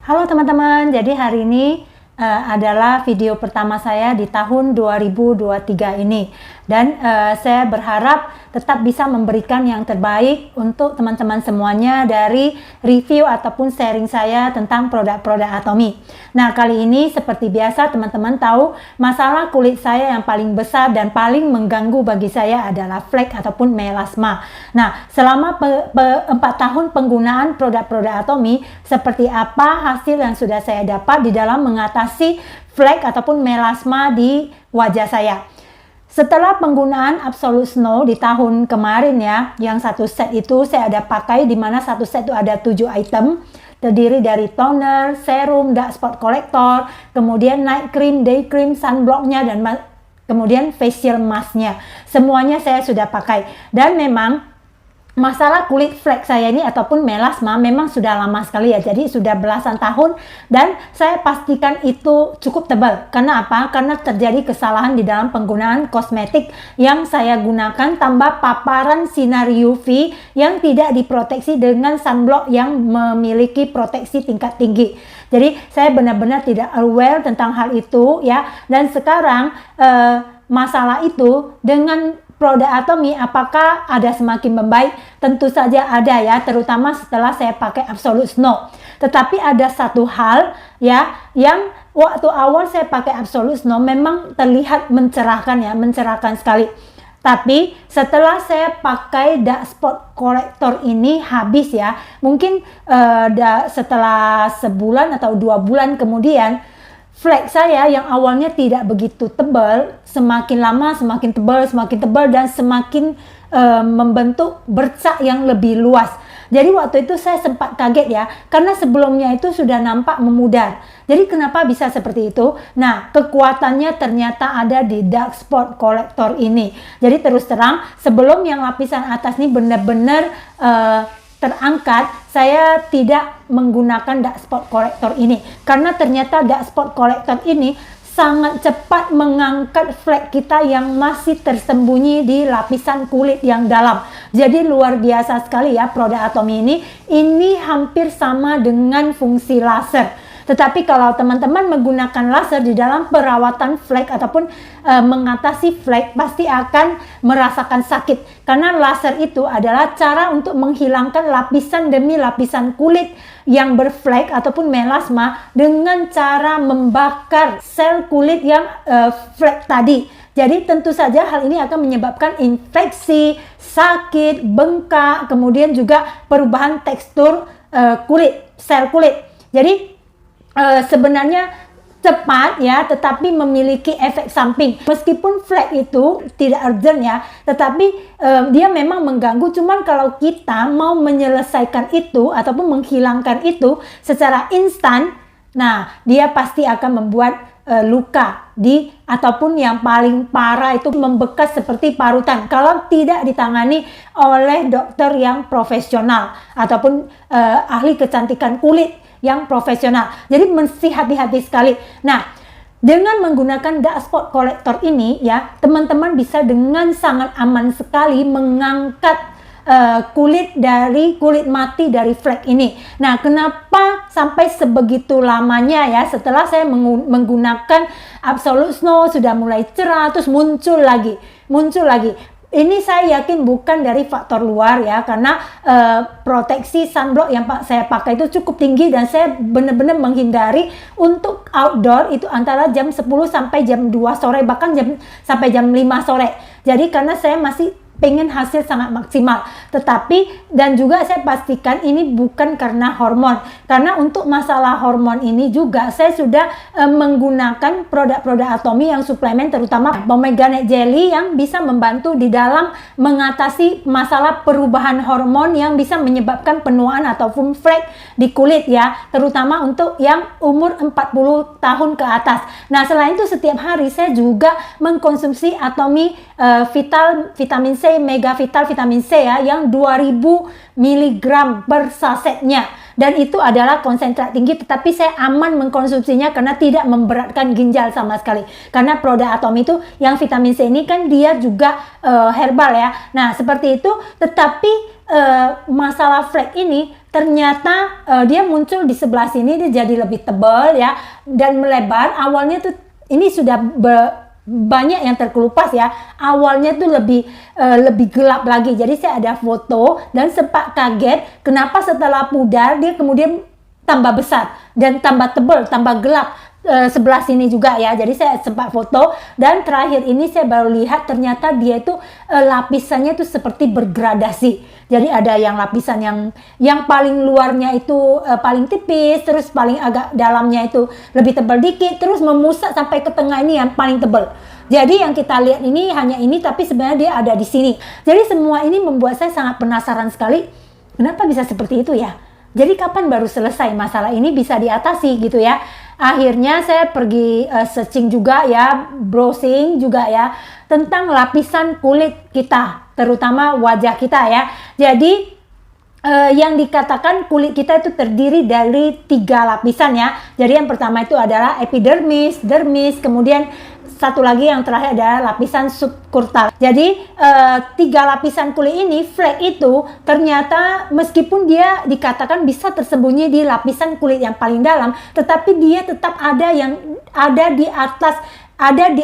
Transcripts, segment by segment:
Halo teman-teman, jadi hari ini adalah video pertama saya di tahun 2023 ini. Dan saya berharap tetap bisa memberikan yang terbaik untuk teman-teman semuanya dari review ataupun sharing saya tentang produk-produk Atomy. Nah, kali ini seperti biasa teman-teman tahu masalah kulit saya yang paling besar dan paling mengganggu bagi saya adalah flek ataupun melasma. Nah, selama 4 tahun penggunaan produk-produk Atomy, seperti apa hasil yang sudah saya dapat di dalam mengatasi flek ataupun melasma di wajah saya. Setelah penggunaan Absolute Snow di tahun kemarin ya, yang satu set itu saya ada pakai, di mana satu set itu ada 7 item, terdiri dari toner, serum, dark spot corrector, kemudian night cream, day cream, sunblocknya, dan kemudian facial masknya. Semuanya saya sudah pakai, dan memang masalah kulit flek saya ini ataupun melasma memang sudah lama sekali ya, jadi sudah belasan tahun, dan saya pastikan itu cukup tebal. Karena apa? Karena terjadi kesalahan di dalam penggunaan kosmetik yang saya gunakan tambah paparan sinar UV yang tidak diproteksi dengan sunblock yang memiliki proteksi tingkat tinggi. Jadi saya benar-benar tidak aware tentang hal itu ya, dan sekarang masalah itu dengan produk Atomy apakah ada semakin membaik? Tentu saja ada ya, terutama setelah saya pakai Absolute Snow. Tetapi ada satu hal ya, yang waktu awal saya pakai Absolute Snow memang terlihat mencerahkan ya, mencerahkan sekali. Tapi setelah saya pakai dark spot corrector ini habis ya, mungkin setelah sebulan atau 2 bulan kemudian, flek saya yang awalnya tidak begitu tebal, semakin lama semakin tebal dan semakin membentuk bercak yang lebih luas. Jadi waktu itu saya sempat kaget ya, karena sebelumnya itu sudah nampak memudar. Jadi kenapa bisa seperti itu? Nah, kekuatannya ternyata ada di dark spot corrector ini. Jadi terus terang, sebelum yang lapisan atas ini benar-benar terangkat, saya tidak menggunakan dark spot corrector ini, karena ternyata dark spot corrector ini sangat cepat mengangkat flek kita yang masih tersembunyi di lapisan kulit yang dalam. Jadi luar biasa sekali ya produk Atomy ini hampir sama dengan fungsi laser. Tetapi kalau teman-teman menggunakan laser di dalam perawatan flek ataupun mengatasi flek, pasti akan merasakan sakit. Karena laser itu adalah cara untuk menghilangkan lapisan demi lapisan kulit yang berflek ataupun melasma dengan cara membakar sel kulit yang flek tadi. Jadi tentu saja hal ini akan menyebabkan infeksi, sakit, bengkak, kemudian juga perubahan tekstur kulit, sel kulit. Jadi sebenarnya cepat ya, tetapi memiliki efek samping. Meskipun flek itu tidak urgent ya, tetapi dia memang mengganggu. Cuman kalau kita mau menyelesaikan itu ataupun menghilangkan itu secara instan, nah dia pasti akan membuat luka ataupun yang paling parah itu membekas seperti parutan kalau tidak ditangani oleh dokter yang profesional ataupun ahli kecantikan kulit yang profesional. Jadi mesti hati-hati sekali. Nah, dengan menggunakan dark spot corrector ini ya, teman-teman bisa dengan sangat aman sekali mengangkat kulit mati dari flek ini. Nah, kenapa sampai sebegitu lamanya ya, setelah saya menggunakan Absolute Snow sudah mulai cerah, terus muncul lagi. Ini saya yakin bukan dari faktor luar ya, karena proteksi sunblock yang saya pakai itu cukup tinggi, dan saya benar-benar menghindari untuk outdoor itu antara jam 10 sampai jam 2 sore, bahkan sampai jam 5 sore. Jadi karena saya masih pengen hasil sangat maksimal. Tetapi dan juga saya pastikan ini bukan karena hormon, karena untuk masalah hormon ini juga saya sudah menggunakan produk-produk Atomy yang suplemen, terutama pomegranate jelly yang bisa membantu di dalam mengatasi masalah perubahan hormon yang bisa menyebabkan penuaan ataupun flek di kulit ya, terutama untuk yang umur 40 tahun ke atas. Nah, selain itu setiap hari saya juga mengkonsumsi Atomy vitamin C, Mega Vital vitamin C ya, yang 2000 mg per sasetnya. dan itu adalah konsentrat tinggi, tetapi saya aman mengkonsumsinya karena tidak memberatkan ginjal sama sekali. Karena Proda Atom itu yang vitamin C ini kan dia juga herbal ya. Nah seperti itu, tetapi masalah flek ini ternyata dia muncul di sebelah sini, dia jadi lebih tebal ya dan melebar. Awalnya tuh ini sudah banyak yang terkelupas ya. Awalnya tuh lebih gelap lagi. Jadi saya ada foto dan sempat kaget kenapa setelah pudar dia kemudian tambah besar dan tambah tebal, tambah gelap. Sebelah sini juga ya. Jadi saya sempat foto dan terakhir ini saya baru lihat ternyata dia itu lapisannya itu seperti bergradasi. Jadi ada yang lapisan yang paling luarnya itu paling tipis, terus paling agak dalamnya itu lebih tebal dikit, terus memusat sampai ke tengah ini yang paling tebal. Jadi yang kita lihat ini hanya ini, tapi sebenarnya dia ada di sini. Jadi semua ini membuat saya sangat penasaran sekali, kenapa bisa seperti itu ya? Jadi kapan baru selesai masalah ini bisa diatasi gitu ya? Akhirnya saya pergi searching juga ya, browsing juga ya, tentang lapisan kulit kita, terutama wajah kita ya. Jadi yang dikatakan kulit kita itu terdiri dari 3 lapisan ya. Jadi yang pertama itu adalah epidermis, dermis, kemudian satu lagi yang terakhir adalah lapisan subkutal. Jadi 3 lapisan kulit ini, flek itu ternyata meskipun dia dikatakan bisa tersembunyi di lapisan kulit yang paling dalam, tetapi dia tetap ada yang ada di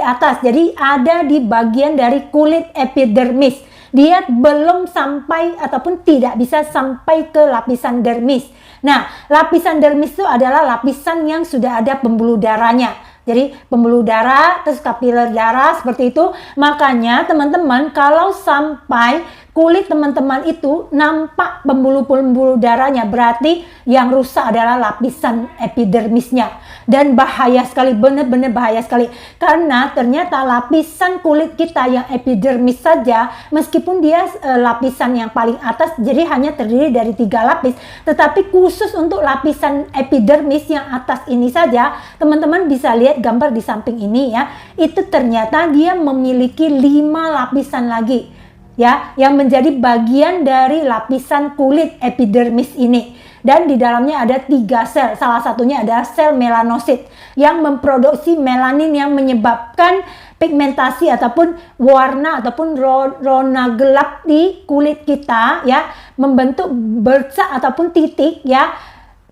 atas, jadi ada di bagian dari kulit epidermis. Dia belum sampai ataupun tidak bisa sampai ke lapisan dermis. Nah, lapisan dermis itu adalah lapisan yang sudah ada pembuluh darahnya. Jadi pembuluh darah, terus kapiler darah seperti itu. Makanya teman-teman kalau sampai kulit teman-teman itu nampak pembuluh-pembuluh darahnya, berarti yang rusak adalah lapisan epidermisnya. Dan bahaya sekali, benar-benar bahaya sekali. Karena ternyata lapisan kulit kita yang epidermis saja, meskipun dia lapisan yang paling atas, jadi hanya terdiri dari 3 lapis. Tetapi khusus untuk lapisan epidermis yang atas ini saja, teman-teman bisa lihat gambar di samping ini ya. Itu ternyata dia memiliki 5 lapisan lagi. Ya, yang menjadi bagian dari lapisan kulit epidermis ini. Dan di dalamnya ada 3 sel, salah satunya adalah sel melanosit yang memproduksi melanin yang menyebabkan pigmentasi ataupun warna ataupun rona gelap di kulit kita ya, membentuk bercak ataupun titik ya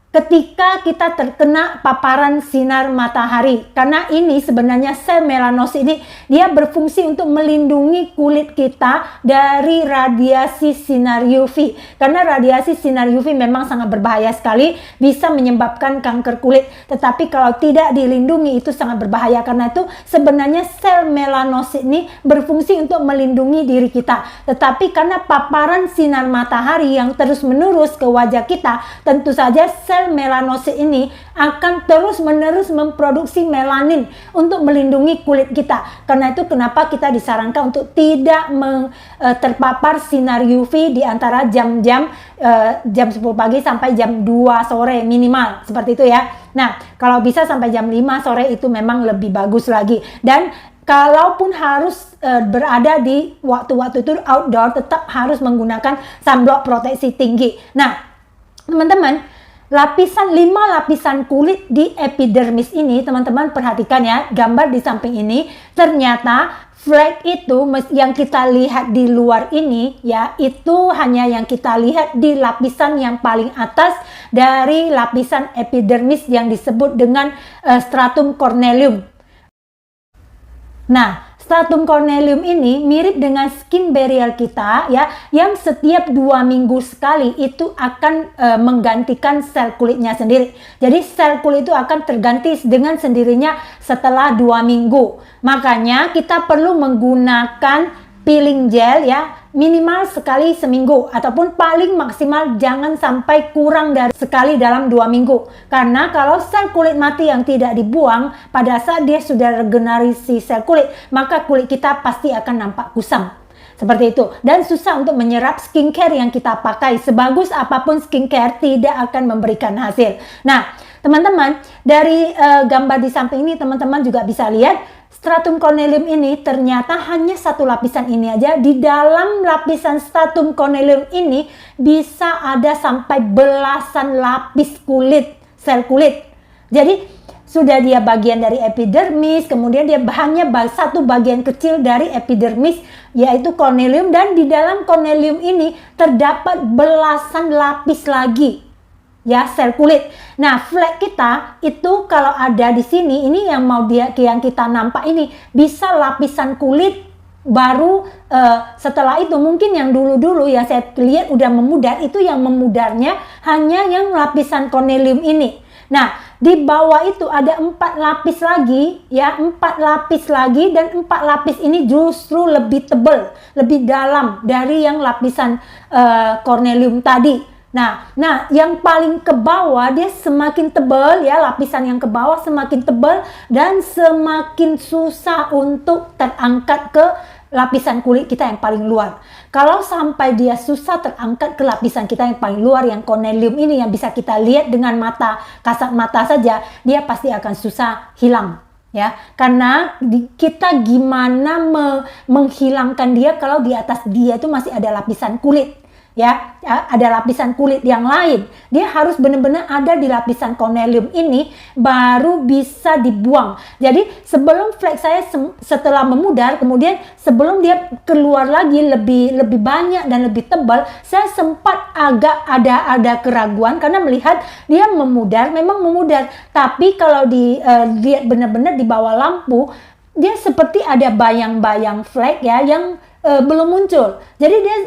ketika kita terkena paparan sinar matahari. Karena ini sebenarnya sel melanosit ini dia berfungsi untuk melindungi kulit kita dari radiasi sinar UV. Karena radiasi sinar UV memang sangat berbahaya sekali, bisa menyebabkan kanker kulit. Tetapi kalau tidak dilindungi itu sangat berbahaya. Karena itu sebenarnya sel melanosit ini berfungsi untuk melindungi diri kita. Tetapi karena paparan sinar matahari yang terus-menerus ke wajah kita, tentu saja sel melanosit ini akan terus-menerus memproduksi melanin untuk melindungi kulit kita. Karena itu kenapa kita disarankan untuk tidak terpapar sinar UV di antara jam-jam jam 10 pagi sampai jam 2 sore minimal, seperti itu ya. Nah, kalau bisa sampai jam 5 sore itu memang lebih bagus lagi. Dan kalaupun harus berada di waktu-waktu itu outdoor, tetap harus menggunakan sunblock proteksi tinggi. Nah, teman-teman, 5 lapisan kulit di epidermis ini, teman-teman perhatikan ya, gambar di samping ini, ternyata flek itu yang kita lihat di luar ini ya, itu hanya yang kita lihat di lapisan yang paling atas dari lapisan epidermis yang disebut dengan stratum corneum. Nah, stratum corneum ini mirip dengan skin barrier kita ya, yang setiap 2 minggu sekali itu akan menggantikan sel kulitnya sendiri. Jadi sel kulit itu akan terganti dengan sendirinya setelah 2 minggu. Makanya kita perlu menggunakan peeling gel ya, minimal sekali seminggu ataupun paling maksimal jangan sampai kurang dari sekali dalam 2 minggu. Karena kalau sel kulit mati yang tidak dibuang pada saat dia sudah regenerasi sel kulit, maka kulit kita pasti akan nampak kusam. Seperti itu. Dan susah untuk menyerap skincare yang kita pakai. Sebagus apapun skincare tidak akan memberikan hasil. Nah, teman-teman, dari gambar di samping ini teman-teman juga bisa lihat stratum corneum ini ternyata hanya satu lapisan ini aja. Di dalam lapisan stratum corneum ini bisa ada sampai belasan lapis kulit, sel kulit. Jadi sudah dia bagian dari epidermis, kemudian dia hanya satu bagian kecil dari epidermis, yaitu corneum, dan di dalam corneum ini terdapat belasan lapis lagi, ya, sel kulit. Nah, flek kita itu kalau ada di sini, ini yang yang kita nampak ini bisa lapisan kulit. Baru setelah itu mungkin yang dulu-dulu ya saya lihat udah memudar, itu yang memudarnya hanya yang lapisan corneum ini. Nah, di bawah itu ada 4 lapis lagi, ya, 4 lapis lagi, dan 4 lapis ini justru lebih tebal, lebih dalam dari yang lapisan corneum tadi. Nah, yang paling ke bawah dia semakin tebal, ya, lapisan yang ke bawah semakin tebal dan semakin susah untuk terangkat ke lapisan kulit kita yang paling luar. Kalau sampai dia susah terangkat ke lapisan kita yang paling luar, yang corneum ini yang bisa kita lihat dengan mata, kasat mata saja, dia pasti akan susah hilang, ya. Karena kita gimana menghilangkan dia kalau di atas dia itu masih ada lapisan kulit, ya, ada lapisan kulit yang lain. Dia harus benar-benar ada di lapisan corneum ini baru bisa dibuang. Jadi sebelum flek saya setelah memudar, kemudian sebelum dia keluar lagi lebih banyak dan lebih tebal, saya sempat agak ada keraguan karena melihat dia memudar, memang memudar. Tapi kalau dilihat benar-benar di bawah lampu, dia seperti ada bayang-bayang flek, ya, yang belum muncul. Jadi dia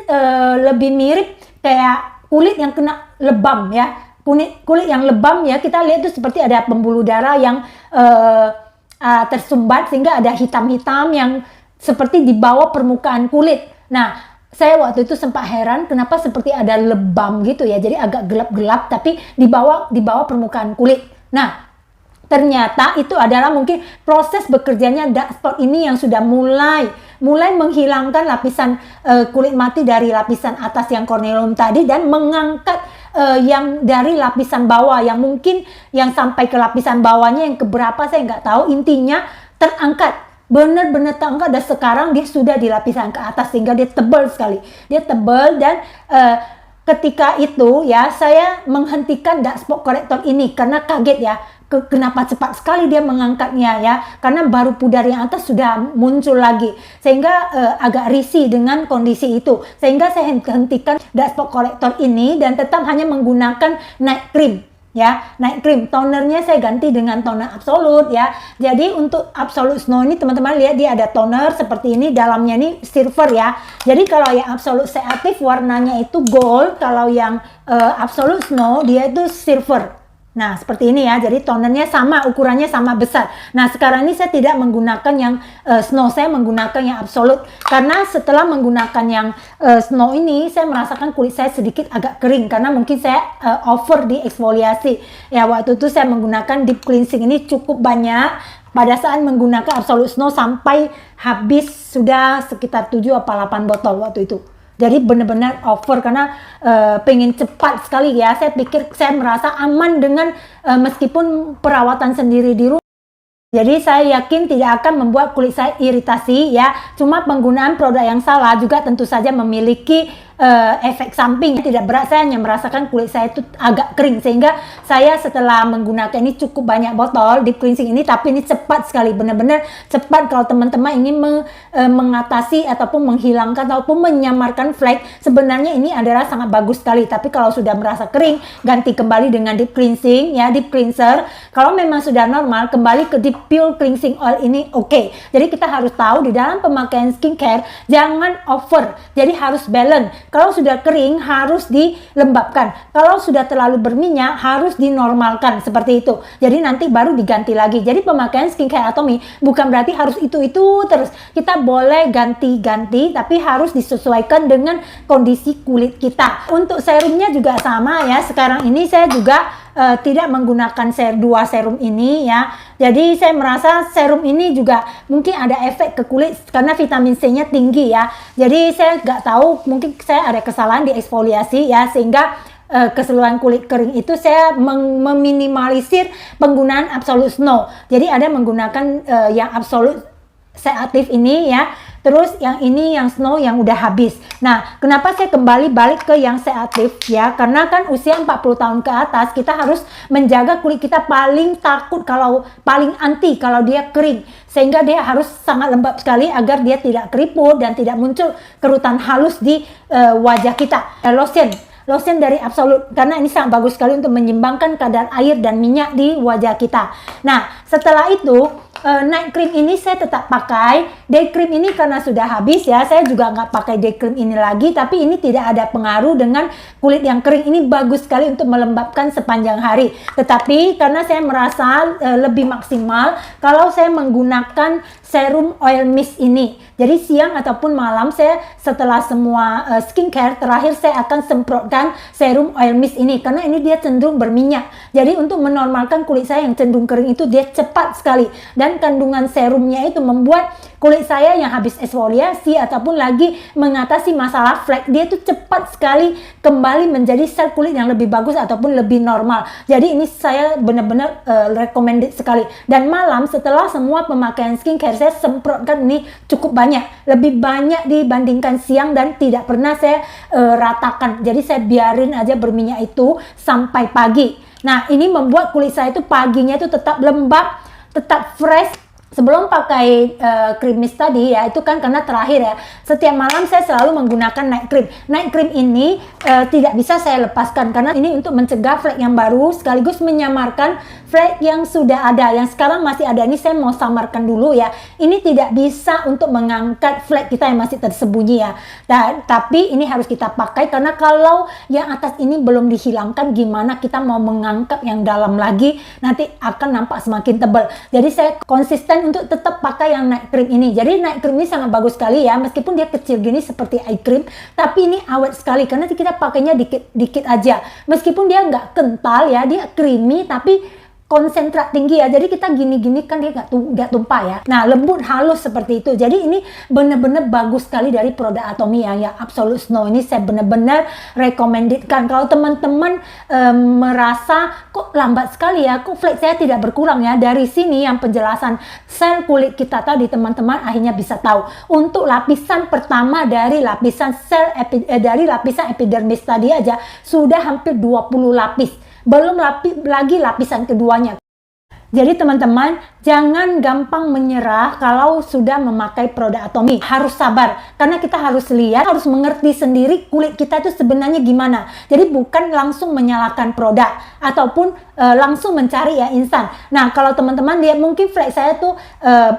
lebih mirip kayak kulit yang kena lebam, ya. Kulit yang lebam, ya, kita lihat itu seperti ada pembuluh darah yang tersumbat sehingga ada hitam-hitam yang seperti di bawah permukaan kulit. Nah, saya waktu itu sempat heran kenapa seperti ada lebam gitu, ya. Jadi agak gelap-gelap tapi di bawah permukaan kulit. Nah, ternyata itu adalah mungkin proses bekerjanya dark spot ini yang sudah mulai menghilangkan lapisan kulit mati dari lapisan atas yang corneum tadi dan mengangkat yang dari lapisan bawah yang mungkin yang sampai ke lapisan bawahnya yang keberapa saya nggak tahu, intinya terangkat, benar-benar terangkat, dan sekarang dia sudah di lapisan ke atas sehingga dia tebal sekali, dia tebal. Dan ketika itu, ya, saya menghentikan dark spot corrector ini karena kaget, ya, kenapa cepat sekali dia mengangkatnya, ya, karena baru pudar yang atas sudah muncul lagi, sehingga agak risih dengan kondisi itu, sehingga saya hentikan dark spot corrector ini dan tetap hanya menggunakan night cream, ya, night cream. Tonernya saya ganti dengan toner absolut, ya. Jadi untuk absolute snow ini teman-teman lihat dia ada toner seperti ini, dalamnya ini silver, ya. Jadi kalau yang absolute sedatif warnanya itu gold, kalau yang absolute snow dia itu silver. Nah, seperti ini, ya. Jadi tonernya sama, ukurannya sama besar. Nah, sekarang ini saya tidak menggunakan yang snow, saya menggunakan yang absolute. Karena setelah menggunakan yang snow ini, saya merasakan kulit saya sedikit agak kering. Karena mungkin saya over di eksfoliasi. Ya, waktu itu saya menggunakan deep cleansing ini cukup banyak. Pada saat menggunakan absolute snow sampai habis sudah sekitar 7 atau 8 botol waktu itu. Jadi benar-benar over karena pengen cepat sekali, ya. Saya pikir saya merasa aman dengan meskipun perawatan sendiri di rumah. Jadi saya yakin tidak akan membuat kulit saya iritasi, ya. Cuma penggunaan produk yang salah juga tentu saja memiliki efek samping. Tidak berat, saya hanya merasakan kulit saya itu agak kering, sehingga saya setelah menggunakan ini cukup banyak botol deep cleansing ini, tapi ini cepat sekali, benar-benar cepat. Kalau teman-teman ingin mengatasi ataupun menghilangkan ataupun menyamarkan flek, sebenarnya ini adalah sangat bagus sekali. Tapi kalau sudah merasa kering, ganti kembali dengan deep cleansing, ya, deep cleanser. Kalau memang sudah normal, kembali ke deep pure cleansing oil ini, oke. Jadi kita harus tahu di dalam pemakaian skincare jangan over, jadi harus balance. Kalau sudah kering harus dilembabkan, kalau sudah terlalu berminyak harus dinormalkan, seperti itu. Jadi nanti baru diganti lagi. Jadi pemakaian skincare Atomy bukan berarti harus itu terus. Kita boleh ganti-ganti, tapi harus disesuaikan dengan kondisi kulit kita. Untuk serumnya juga sama, ya. Sekarang ini saya juga tidak menggunakan dua serum ini, ya. Jadi saya merasa serum ini juga mungkin ada efek ke kulit karena vitamin C-nya tinggi, ya. Jadi saya nggak tahu, mungkin saya ada kesalahan di eksfoliasi, ya, sehingga keseluruhan kulit kering itu saya meminimalisir penggunaan absolute snow. Jadi ada menggunakan yang absolute sedatif ini ya. Terus yang ini yang snow yang udah habis. Nah, kenapa saya kembali balik ke yang sedatif ya? Karena kan usia 40 tahun ke atas kita harus menjaga kulit kita, paling takut kalau paling anti kalau dia kering. Sehingga dia harus sangat lembab sekali agar dia tidak keriput dan tidak muncul kerutan halus di wajah kita. Lotion dari Absolute, karena ini sangat bagus sekali untuk menyeimbangkan kadar air dan minyak di wajah kita. Nah, setelah itu night cream ini saya tetap pakai. Day cream ini karena sudah habis ya, saya juga nggak pakai day cream ini lagi. Tapi ini tidak ada pengaruh dengan kulit yang kering. Ini bagus sekali untuk melembabkan sepanjang hari. Tetapi karena saya merasa lebih maksimal kalau saya menggunakan serum oil mist ini. Jadi siang ataupun malam saya setelah semua skincare terakhir saya akan semprotkan serum oil mist ini, karena ini dia cenderung berminyak. Jadi untuk menormalkan kulit saya yang cenderung kering itu dia cepat sekali, dan kandungan serumnya itu membuat kulit saya yang habis eksfoliasi ataupun lagi mengatasi masalah flek, dia itu cepat sekali kembali menjadi sel kulit yang lebih bagus ataupun lebih normal. Jadi ini saya benar-benar recommended sekali. Dan malam setelah semua pemakaian skincare saya semprotkan ini cukup banyak, lebih banyak dibandingkan siang, dan tidak pernah saya ratakan. Jadi saya biarin aja berminyak itu sampai pagi. Nah, ini membuat kulit saya itu paginya itu tetap lembab, tetap fresh. Sebelum pakai cream mist tadi ya, itu kan karena terakhir ya, setiap malam saya selalu menggunakan night cream. Night cream ini tidak bisa saya lepaskan karena ini untuk mencegah flek yang baru sekaligus menyamarkan flek yang sudah ada, yang sekarang masih ada. Ini saya mau samarkan dulu ya. Ini tidak bisa untuk mengangkat flek kita yang masih tersembunyi ya. Nah, tapi ini harus kita pakai karena kalau yang atas ini belum dihilangkan, gimana kita mau mengangkat yang dalam lagi, nanti akan nampak semakin tebal. Jadi saya konsisten untuk tetap pakai yang night cream ini. Jadi night cream ini sangat bagus sekali ya, meskipun dia kecil gini seperti eye cream, tapi ini awet sekali karena kita pakainya dikit-dikit aja. Meskipun dia nggak kental ya, dia creamy tapi konsentrat tinggi ya, jadi kita gini-gini kan dia nggak tumpah ya. Nah, lembut halus seperti itu. Jadi ini benar-benar bagus sekali dari produk Atomy ya Absolute Snow ini saya benar-benar recommendedkan. Kalau teman-teman merasa kok lambat sekali ya, kok flek saya tidak berkurang ya, dari sini yang penjelasan sel kulit kita tadi teman-teman akhirnya bisa tahu. Untuk lapisan pertama dari lapisan dari lapisan epidermis tadi aja sudah hampir 20 lapis. Belum lagi lapisan keduanya. Jadi teman-teman, jangan gampang menyerah kalau sudah memakai produk Atomy. Harus sabar, karena kita harus lihat, harus mengerti sendiri kulit kita itu sebenarnya gimana. Jadi bukan langsung menyalahkan produk, ataupun langsung mencari ya instan. Nah, kalau teman-teman lihat mungkin flek saya tuh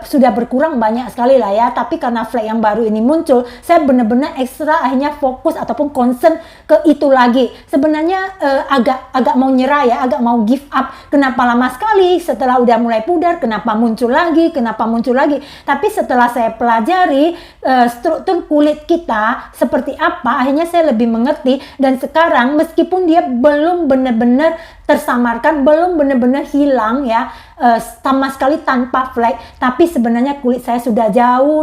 sudah berkurang banyak sekali lah ya. Tapi karena flek yang baru ini muncul, saya benar-benar ekstra akhirnya fokus ataupun concern ke itu lagi. Sebenarnya agak mau nyerah ya, agak mau give up. Kenapa lama sekali? Setelah udah mulai pudar, kenapa muncul lagi? Tapi setelah saya pelajari struktur kulit kita seperti apa, akhirnya saya lebih mengerti. Dan sekarang meskipun dia belum benar-benar tersamarkan, belum benar-benar hilang ya, sama sekali tanpa flek, tapi sebenarnya kulit saya sudah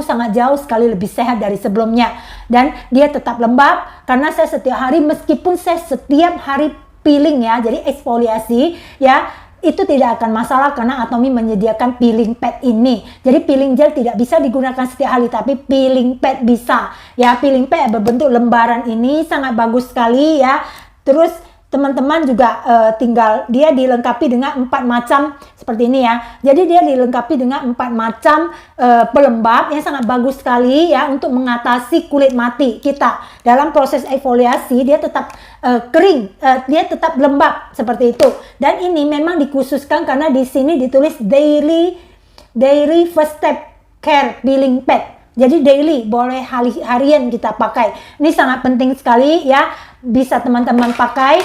sangat jauh sekali lebih sehat dari sebelumnya. Dan dia tetap lembab karena saya setiap hari, meskipun saya setiap hari peeling ya, jadi eksfoliasi ya, itu tidak akan masalah karena Atomy menyediakan peeling pad ini. Jadi peeling gel tidak bisa digunakan setiap hari, tapi peeling pad bisa. Ya, peeling pad berbentuk lembaran ini sangat bagus sekali ya. Terus teman-teman juga tinggal dia dilengkapi dengan 4 macam seperti ini ya. Jadi dia dilengkapi dengan 4 macam pelembab yang sangat bagus sekali ya untuk mengatasi kulit mati kita. Dalam proses eksfoliasi dia tetap kering, dia tetap lembab seperti itu. Dan ini memang dikhususkan karena di sini ditulis daily first step care peeling pad. Jadi daily, boleh harian kita pakai. Ini sangat penting sekali ya, bisa teman-teman pakai.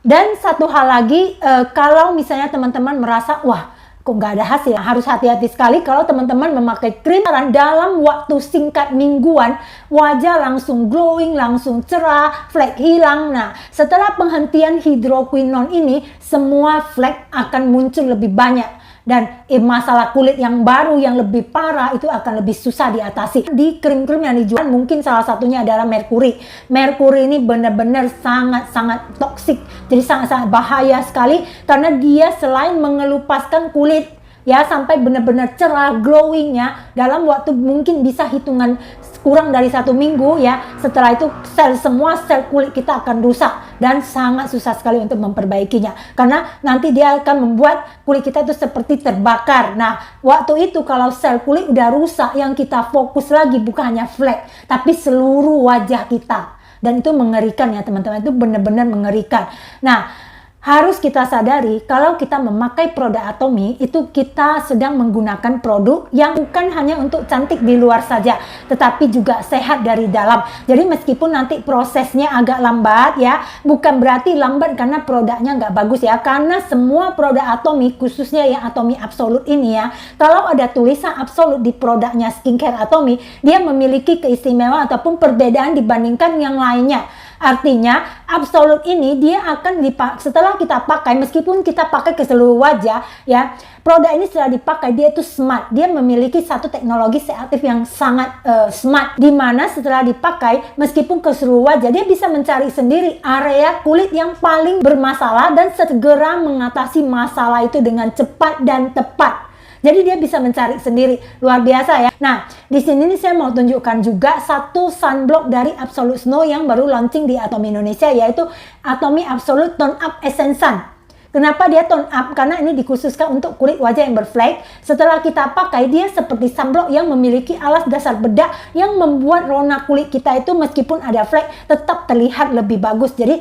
Dan satu hal lagi, kalau misalnya teman-teman merasa, wah kok nggak ada hasil, harus hati-hati sekali kalau teman-teman memakai krim dalam waktu singkat mingguan, wajah langsung glowing, langsung cerah, flek hilang. Nah, setelah penghentian hidroquinone ini, semua flek akan muncul lebih banyak. Dan masalah kulit yang baru yang lebih parah itu akan lebih susah diatasi. Di krim-krim yang dijual mungkin salah satunya adalah merkuri. Merkuri ini benar-benar sangat-sangat toksik. Jadi sangat-sangat bahaya sekali karena dia selain mengelupaskan kulit ya, sampai benar-benar cerah, glowingnya dalam waktu mungkin bisa hitungan kurang dari 1 minggu ya. Setelah itu semua sel kulit kita akan rusak dan sangat susah sekali untuk memperbaikinya, karena nanti dia akan membuat kulit kita itu seperti terbakar. Nah, waktu itu kalau sel kulit udah rusak, yang kita fokus lagi bukan hanya flek tapi seluruh wajah kita, dan itu mengerikan ya teman-teman, itu benar-benar mengerikan. Nah, harus kita sadari kalau kita memakai produk Atomy itu kita sedang menggunakan produk yang bukan hanya untuk cantik di luar saja, tetapi juga sehat dari dalam. Jadi meskipun nanti prosesnya agak lambat ya, bukan berarti lambat karena produknya nggak bagus ya, karena semua produk Atomy, khususnya yang Atomy Absolute ini ya, kalau ada tulisan Absolute di produknya skincare Atomy, dia memiliki keistimewaan ataupun perbedaan dibandingkan yang lainnya. Artinya Absolute ini dia akan dipakai setelah kita pakai, meskipun kita pakai ke seluruh wajah ya, produk ini setelah dipakai dia itu smart, dia memiliki satu teknologi seaktif yang sangat smart, dimana setelah dipakai meskipun ke seluruh wajah dia bisa mencari sendiri area kulit yang paling bermasalah dan segera mengatasi masalah itu dengan cepat dan tepat. Jadi dia bisa mencari sendiri, luar biasa ya. Nah, di sini nih saya mau tunjukkan juga satu sunblock dari Absolute Snow yang baru launching di Atomy Indonesia, yaitu Atomy Absolute Tone Up Essence Sun. Kenapa dia tone up? Karena ini dikhususkan untuk kulit wajah yang berflek. Setelah kita pakai, dia seperti sunblock yang memiliki alas dasar bedak yang membuat rona kulit kita itu meskipun ada flek tetap terlihat lebih bagus. Jadi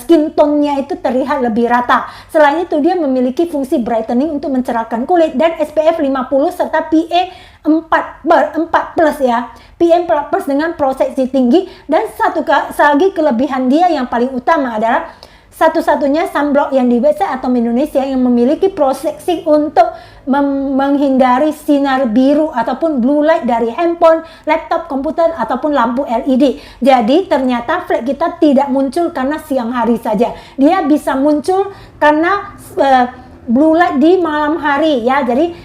skin tone-nya itu terlihat lebih rata. Selain itu dia memiliki fungsi brightening untuk mencerahkan kulit dan SPF 50 serta PA 4+ ya. PM 4+ dengan proteksi tinggi, dan satu lagi kelebihan dia yang paling utama adalah satu-satunya sunblock yang di website Atomy Indonesia yang memiliki proteksi untuk menghindari sinar biru ataupun blue light dari handphone, laptop, komputer ataupun lampu LED. Jadi ternyata flek kita tidak muncul karena siang hari saja. Dia bisa muncul karena blue light di malam hari ya. Jadi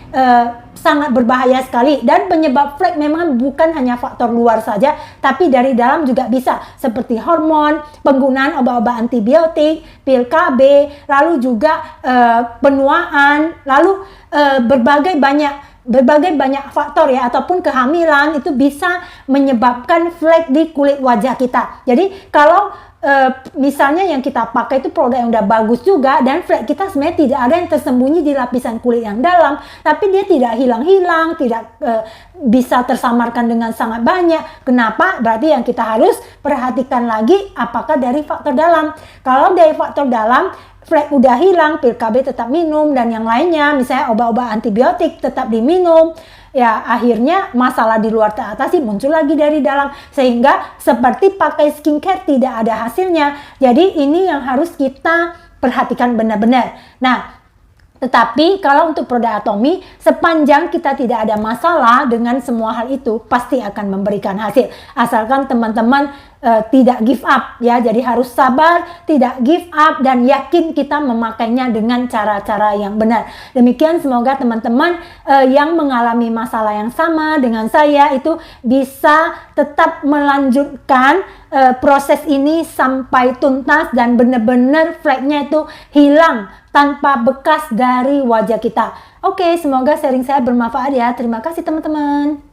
sangat berbahaya sekali, dan penyebab flek memang bukan hanya faktor luar saja, tapi dari dalam juga bisa, seperti hormon, penggunaan obat-obat antibiotik, pil KB, lalu juga penuaan, lalu berbagai banyak faktor ya, ataupun kehamilan itu bisa menyebabkan flek di kulit wajah kita. Jadi kalau misalnya yang kita pakai itu produk yang udah bagus juga, dan flek kita sebenarnya tidak ada yang tersembunyi di lapisan kulit yang dalam, tapi dia tidak hilang-hilang, tidak bisa tersamarkan dengan sangat banyak. Kenapa? Berarti yang kita harus perhatikan lagi apakah dari faktor dalam. Kalau dari faktor dalam flek udah hilang, pil KB tetap minum, dan yang lainnya misalnya obat-obat antibiotik tetap diminum, ya akhirnya masalah di luar teratasi, muncul lagi dari dalam, sehingga seperti pakai skincare tidak ada hasilnya. Jadi ini yang harus kita perhatikan benar-benar. Nah, tetapi kalau untuk produk Atomy, sepanjang kita tidak ada masalah dengan semua hal itu, pasti akan memberikan hasil. Asalkan teman-teman tidak give up ya. Jadi harus sabar, tidak give up, dan yakin kita memakainya dengan cara-cara yang benar. Demikian, semoga teman-teman yang mengalami masalah yang sama dengan saya itu bisa tetap melanjutkan proses ini sampai tuntas dan benar-benar fleknya itu hilang tanpa bekas dari wajah kita. Oke, semoga sharing saya bermanfaat ya. Terima kasih teman-teman.